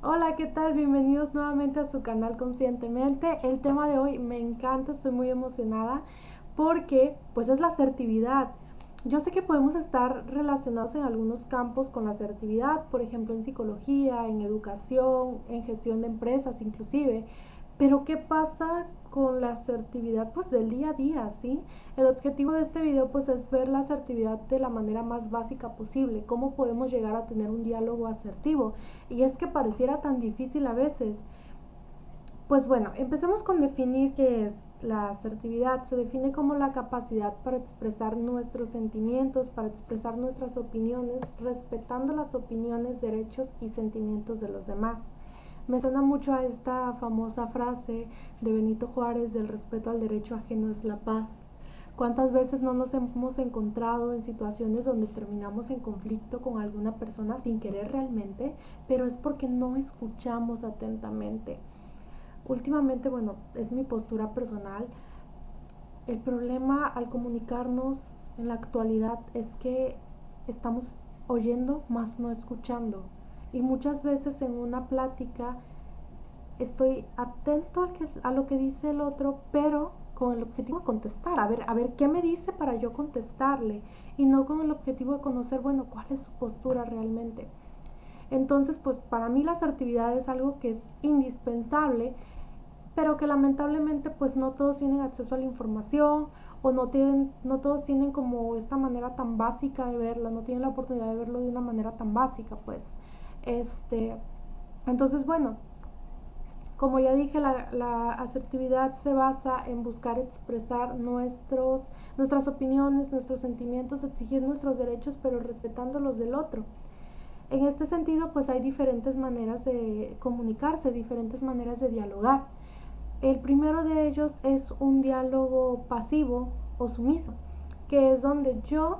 Hola, ¿qué tal? Bienvenidos nuevamente a su canal Conscientemente. El tema de hoy me encanta, estoy muy emocionada porque pues es la asertividad. Yo sé que podemos estar relacionados en algunos campos con la asertividad, por ejemplo en psicología, en educación, en gestión de empresas inclusive, pero ¿qué pasa con la asertividad pues del día a día, ¿sí? El objetivo de este video pues es ver la asertividad de la manera más básica posible, cómo podemos llegar a tener un diálogo asertivo. Y es que pareciera tan difícil a veces. Pues bueno, empecemos con definir qué es la asertividad. Se define como la capacidad para expresar nuestros sentimientos, para expresar nuestras opiniones, respetando las opiniones, derechos y sentimientos de los demás. Me suena mucho a esta famosa frase de Benito Juárez del respeto al derecho ajeno es la paz. ¿Cuántas veces no nos hemos encontrado en situaciones donde terminamos en conflicto con alguna persona sin querer realmente, pero es porque no escuchamos atentamente? Últimamente, bueno, es mi postura personal. El problema al comunicarnos en la actualidad es que estamos oyendo más no escuchando. Y muchas veces en una plática estoy atento a lo que dice el otro, pero con el objetivo de contestar, a ver qué me dice para yo contestarle, y no con el objetivo de conocer, bueno, cuál es su postura realmente. Entonces, pues para mí la asertividad es algo que es indispensable, pero que lamentablemente pues no todos tienen acceso a la información, o no todos tienen como esta manera tan básica de verla, no tienen la oportunidad de verlo de una manera tan básica, pues. Este, entonces, bueno, como ya dije, la asertividad se basa en buscar expresar nuestras opiniones, nuestros sentimientos, exigir nuestros derechos, pero respetando los del otro. En este sentido, pues hay diferentes maneras de comunicarse, diferentes maneras de dialogar. El primero de ellos es un diálogo pasivo o sumiso, que es donde yo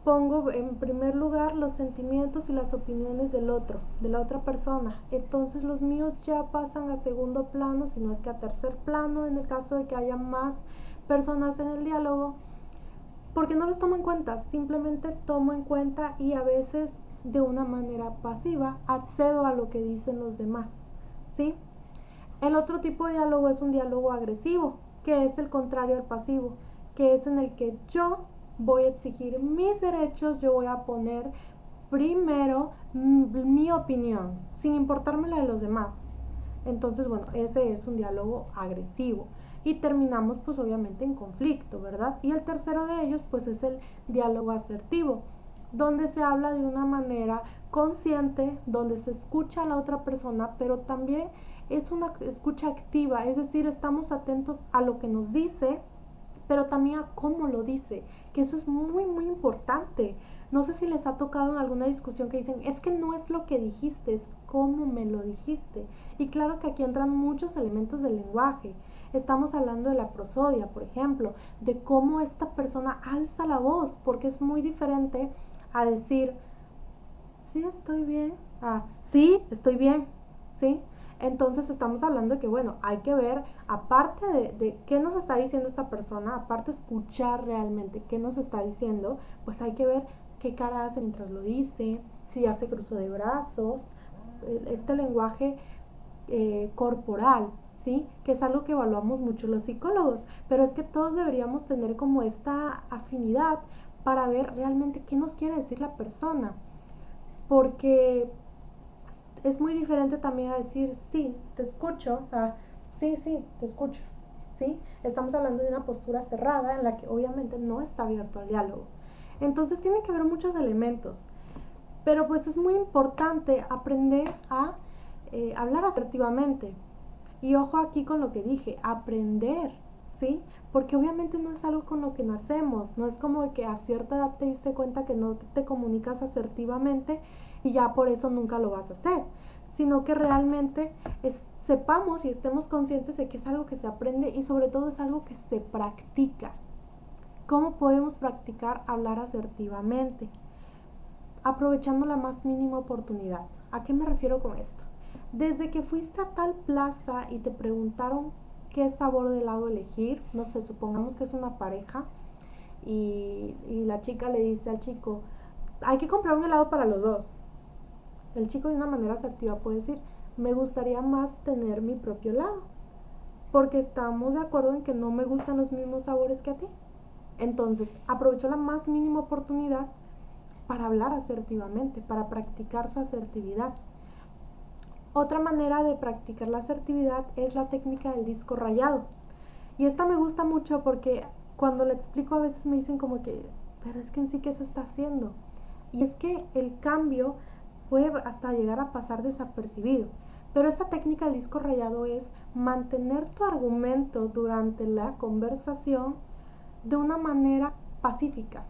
pongo en primer lugar los sentimientos y las opiniones del otro, de la otra persona. Entonces los míos ya pasan a segundo plano, si no es que a tercer plano en el caso de que haya más personas en el diálogo, porque no los tomo en cuenta, simplemente tomo en cuenta y a veces de una manera pasiva accedo a lo que dicen los demás, ¿sí? El otro tipo de diálogo es un diálogo agresivo, que es el contrario al pasivo, que es en el que yo voy a exigir mis derechos, yo voy a poner primero mi opinión, sin importarme la de los demás. Entonces, bueno, ese es un diálogo agresivo. Y terminamos pues obviamente en conflicto, ¿verdad? Y el tercero de ellos pues es el diálogo asertivo, donde se habla de una manera consciente, donde se escucha a la otra persona, pero también es una escucha activa, es decir, estamos atentos a lo que nos dice, pero también a cómo lo dice, que eso es muy, muy importante. No sé si les ha tocado en alguna discusión que dicen, es que no es lo que dijiste, es cómo me lo dijiste. Y claro que aquí entran muchos elementos del lenguaje. Estamos hablando de la prosodia, por ejemplo, de cómo esta persona alza la voz, porque es muy diferente a decir, sí estoy bien, sí estoy bien, ¿sí? Entonces estamos hablando de que, bueno, hay que ver, aparte de qué nos está diciendo esta persona, aparte de escuchar realmente qué nos está diciendo, pues hay que ver qué cara hace mientras lo dice, si hace cruzo de brazos, este lenguaje corporal, ¿sí? Que es algo que evaluamos mucho los psicólogos, pero es que todos deberíamos tener como esta afinidad para ver realmente qué nos quiere decir la persona, porque es muy diferente también a decir, sí, te escucho, sí, sí, te escucho, ¿sí? Estamos hablando de una postura cerrada en la que obviamente no está abierto al diálogo. Entonces tiene que haber muchos elementos, pero pues es muy importante aprender a hablar asertivamente. Y ojo aquí con lo que dije, aprender, ¿sí? Porque obviamente no es algo con lo que nacemos, no es como que a cierta edad te diste cuenta que no te comunicas asertivamente y ya por eso nunca lo vas a hacer, sino que realmente sepamos y estemos conscientes de que es algo que se aprende y sobre todo es algo que se practica. ¿Cómo podemos practicar hablar asertivamente? Aprovechando la más mínima oportunidad. ¿A qué me refiero con esto? Desde que fuiste a tal plaza y te preguntaron qué sabor de helado elegir, no sé, supongamos que es una pareja y la chica le dice al chico, hay que comprar un helado para los dos. El chico de una manera asertiva puede decir, me gustaría más tener mi propio helado, porque estamos de acuerdo en que no me gustan los mismos sabores que a ti. Entonces, aprovecho la más mínima oportunidad para hablar asertivamente, para practicar su asertividad. Otra manera de practicar la asertividad es la técnica del disco rayado. Y esta me gusta mucho porque cuando le explico a veces me dicen como que, pero es que en sí, ¿qué se está haciendo? Y es que el cambio puede hasta llegar a pasar desapercibido. Pero esta técnica del disco rayado es mantener tu argumento durante la conversación de una manera pacífica.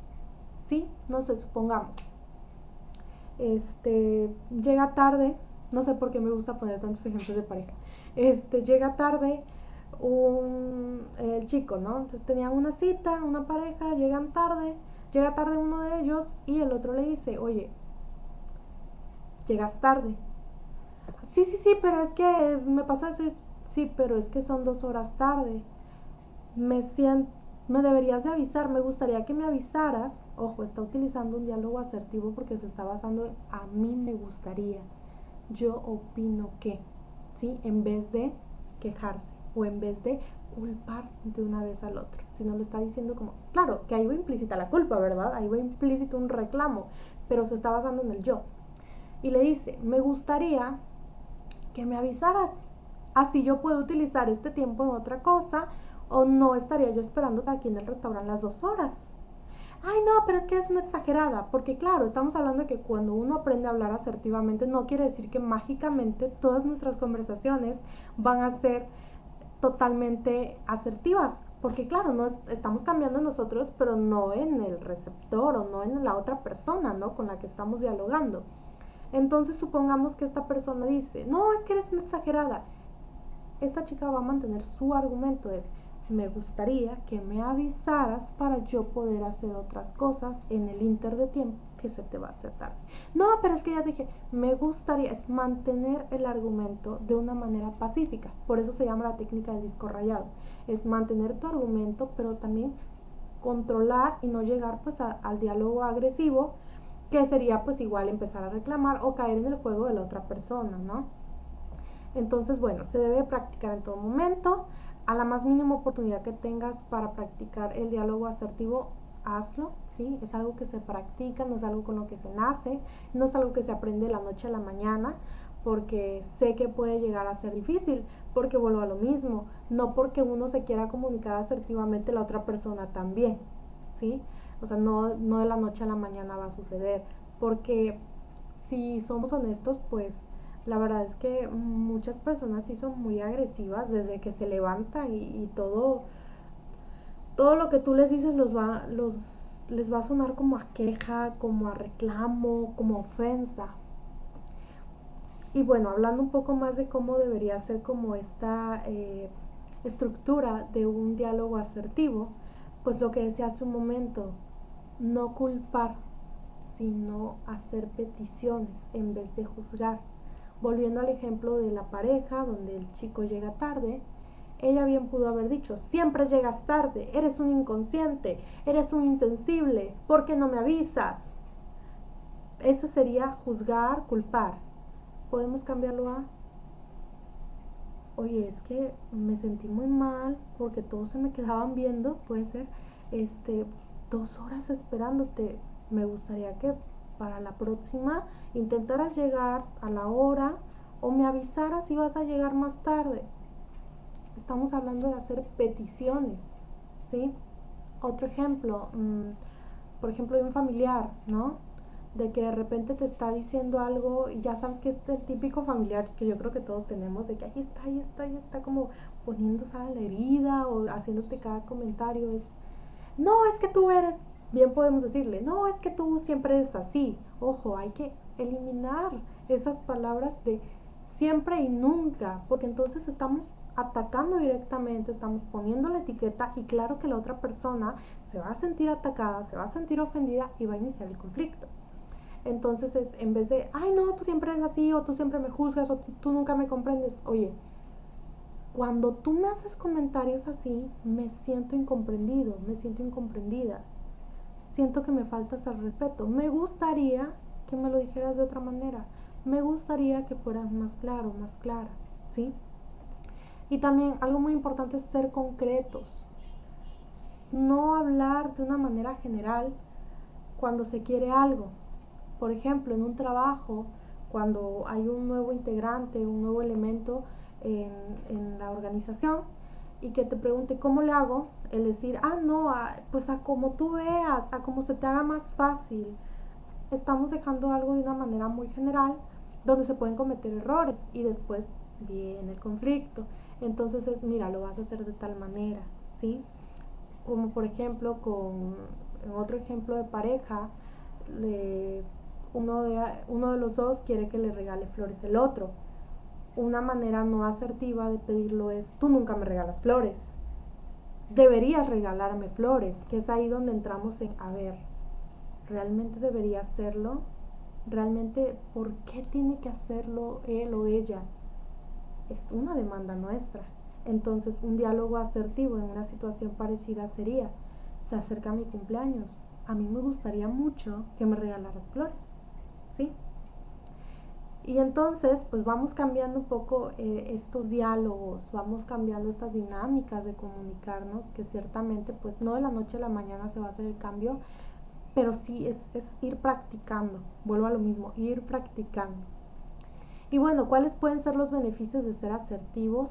¿Sí? No sé, supongamos. Llega tarde, no sé por qué me gusta poner tantos ejemplos de pareja. Llega tarde el chico, ¿no? Entonces tenían una cita, una pareja, llega tarde uno de ellos y el otro le dice, oye, llegas tarde. Sí, sí, sí, pero es que me pasó eso. Sí, pero es que son 2 horas tarde. Me siento, me deberías de avisar, me gustaría que me avisaras. Ojo, está utilizando un diálogo asertivo porque se está basando en a mí me gustaría, yo opino que, ¿sí? En vez de quejarse o en vez de culpar de una vez al otro, sino lo está diciendo como, claro, que ahí va implícita la culpa, ¿verdad? Ahí va implícito un reclamo, pero se está basando en el yo. Y le dice, me gustaría que me avisaras, así yo puedo utilizar este tiempo en otra cosa o no estaría yo esperando aquí en el restaurante las 2 horas. Ay, no, pero es que es una exagerada, porque claro, estamos hablando de que cuando uno aprende a hablar asertivamente no quiere decir que mágicamente todas nuestras conversaciones van a ser totalmente asertivas, porque claro, no estamos cambiando nosotros, pero no en el receptor o no en la otra persona, ¿no? Con la que estamos dialogando. Entonces supongamos que esta persona dice, no, es que eres una exagerada. Esta chica va a mantener su argumento, es, me gustaría que me avisaras para yo poder hacer otras cosas en el inter de tiempo que se te va a hacer tarde. No, pero es que ya dije, me gustaría, es mantener el argumento de una manera pacífica, por eso se llama la técnica del disco rayado, es mantener tu argumento, pero también controlar y no llegar pues al diálogo agresivo, que sería pues igual empezar a reclamar o caer en el juego de la otra persona, ¿no? Entonces, bueno, se debe practicar en todo momento. A la más mínima oportunidad que tengas para practicar el diálogo asertivo, hazlo, ¿sí? Es algo que se practica, no es algo con lo que se nace, no es algo que se aprende de la noche a la mañana, porque sé que puede llegar a ser difícil, porque vuelvo a lo mismo, no porque uno se quiera comunicar asertivamente, la otra persona también, ¿sí? O sea, no de la noche a la mañana va a suceder, porque si somos honestos, pues la verdad es que muchas personas sí son muy agresivas desde que se levantan y todo lo que tú les dices les va a sonar como a queja, como a reclamo, como a ofensa. Y bueno, hablando un poco más de cómo debería ser como esta estructura de un diálogo asertivo, pues lo que decía hace un momento, no culpar, sino hacer peticiones en vez de juzgar. Volviendo al ejemplo de la pareja donde el chico llega tarde, ella bien pudo haber dicho, siempre llegas tarde, eres un inconsciente, eres un insensible, ¿por qué no me avisas? Eso sería juzgar, culpar. Podemos cambiarlo a, oye, es que me sentí muy mal porque todos se me quedaban viendo, puede ser, este, 2 horas esperándote. Me gustaría que para la próxima intentaras llegar a la hora o me avisaras si vas a llegar más tarde. Estamos hablando de hacer peticiones, ¿sí? Otro ejemplo, por ejemplo, de un familiar, ¿no? De que de repente te está diciendo algo y ya sabes que es el típico familiar que yo creo que todos tenemos, de que ahí está como poniéndose a la herida o haciéndote cada comentario, no, es que tú eres, bien podemos decirle, no, es que tú siempre eres así. Ojo, hay que eliminar esas palabras de siempre y nunca, porque entonces estamos atacando directamente, estamos poniendo la etiqueta y claro que la otra persona se va a sentir atacada, se va a sentir ofendida y va a iniciar el conflicto. Entonces es en vez de, ay no, tú siempre eres así o tú siempre me juzgas o tú nunca me comprendes, oye, cuando tú me haces comentarios así, me siento incomprendido, me siento incomprendida, siento que me faltas al respeto, me gustaría que me lo dijeras de otra manera, me gustaría que fueras más claro, más clara, ¿sí? Y también algo muy importante es ser concretos, no hablar de una manera general cuando se quiere algo. Por ejemplo, en un trabajo, cuando hay un nuevo integrante, un nuevo elemento en, en la organización y que te pregunte cómo le hago, el decir, no, pues a como tú veas, a como se te haga más fácil. Estamos dejando algo de una manera muy general donde se pueden cometer errores y después viene el conflicto. Entonces es, mira, lo vas a hacer de tal manera, ¿sí? Como por ejemplo con otro ejemplo de pareja, le, uno de los dos quiere que le regale flores el otro. Una manera no asertiva de pedirlo es, tú nunca me regalas flores, deberías regalarme flores, que es ahí donde entramos en, a ver, ¿realmente debería hacerlo? ¿Realmente por qué tiene que hacerlo él o ella? Es una demanda nuestra. Entonces un diálogo asertivo en una situación parecida sería, se acerca mi cumpleaños, a mí me gustaría mucho que me regalaras flores, ¿sí? Y entonces pues vamos cambiando un poco estos diálogos, vamos cambiando estas dinámicas de comunicarnos, que ciertamente pues no de la noche a la mañana se va a hacer el cambio, pero sí es ir practicando, vuelvo a lo mismo, ir practicando. Y bueno, ¿cuáles pueden ser los beneficios de ser asertivos?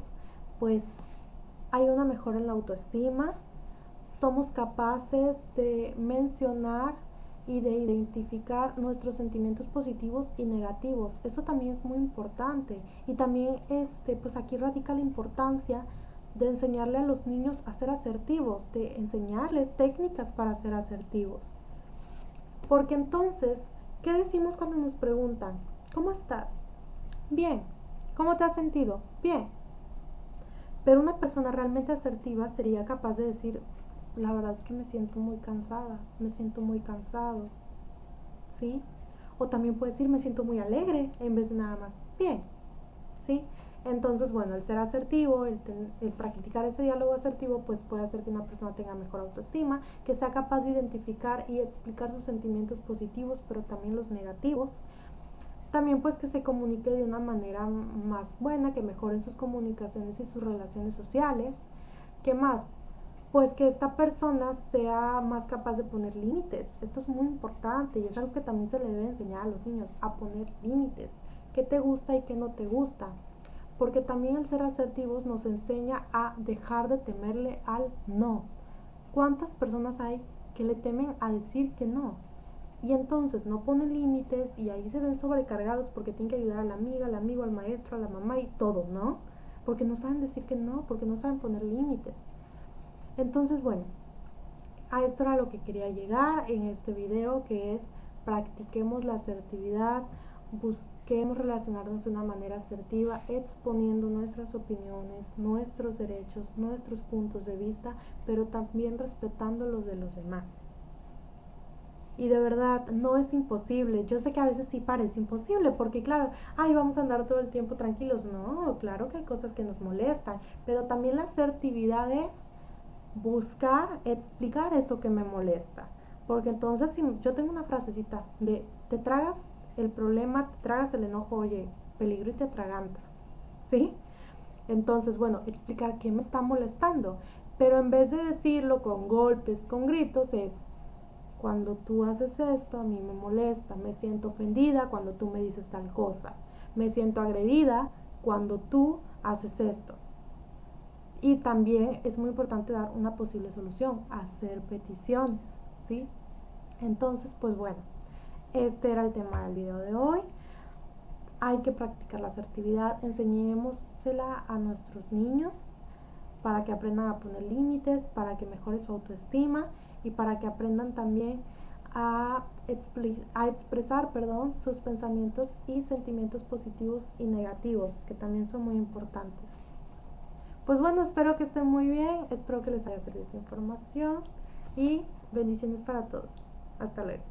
Pues hay una mejora en la autoestima, somos capaces de mencionar y de identificar nuestros sentimientos positivos y negativos. Eso también es muy importante. Y también pues aquí radica la importancia de enseñarle a los niños a ser asertivos, de enseñarles técnicas para ser asertivos. Porque entonces, ¿qué decimos cuando nos preguntan? ¿Cómo estás? Bien. ¿Cómo te has sentido? Bien. Pero una persona realmente asertiva sería capaz de decir, la verdad es que me siento muy cansada, me siento muy cansado, ¿sí? O también puede decir, me siento muy alegre, en vez de nada más, bien, ¿sí? Entonces, bueno, el ser asertivo, el practicar ese diálogo asertivo, pues puede hacer que una persona tenga mejor autoestima, que sea capaz de identificar y explicar sus sentimientos positivos, pero también los negativos. También pues que se comunique de una manera más buena, que mejoren sus comunicaciones y sus relaciones sociales. ¿Qué más? Pues que esta persona sea más capaz de poner límites. Esto es muy importante y es algo que también se le debe enseñar a los niños, a poner límites. ¿Qué te gusta y qué no te gusta? Porque también el ser asertivos nos enseña a dejar de temerle al no. ¿Cuántas personas hay que le temen a decir que no? Y entonces no ponen límites y ahí se ven sobrecargados porque tienen que ayudar a la amiga, al amigo, al maestro, a la mamá y todo, ¿no? Porque no saben decir que no, porque no saben poner límites. Entonces, bueno, a esto era lo que quería llegar en este video, que es practiquemos la asertividad, busquemos relacionarnos de una manera asertiva, exponiendo nuestras opiniones, nuestros derechos, nuestros puntos de vista, pero también respetando los de los demás. Y de verdad no es imposible. Yo sé que a veces sí parece imposible porque claro, vamos a andar todo el tiempo tranquilos. No, claro que hay cosas que nos molestan, pero también la asertividad es buscar explicar eso que me molesta. Porque entonces si yo tengo una frasecita de te tragas el problema, te tragas el enojo, oye, peligro y te atragantas, ¿sí? Entonces, bueno, explicar qué me está molestando. Pero en vez de decirlo con golpes, con gritos, es cuando tú haces esto, a mí me molesta, me siento ofendida cuando tú me dices tal cosa, me siento agredida cuando tú haces esto. Y también es muy importante dar una posible solución, hacer peticiones, ¿sí? Entonces, pues bueno, este era el tema del video de hoy. Hay que practicar la asertividad, enseñémosela a nuestros niños para que aprendan a poner límites, para que mejore su autoestima y para que aprendan también a expresar sus pensamientos y sentimientos positivos y negativos, que también son muy importantes. Pues bueno, espero que estén muy bien, espero que les haya servido esta información y bendiciones para todos. Hasta luego.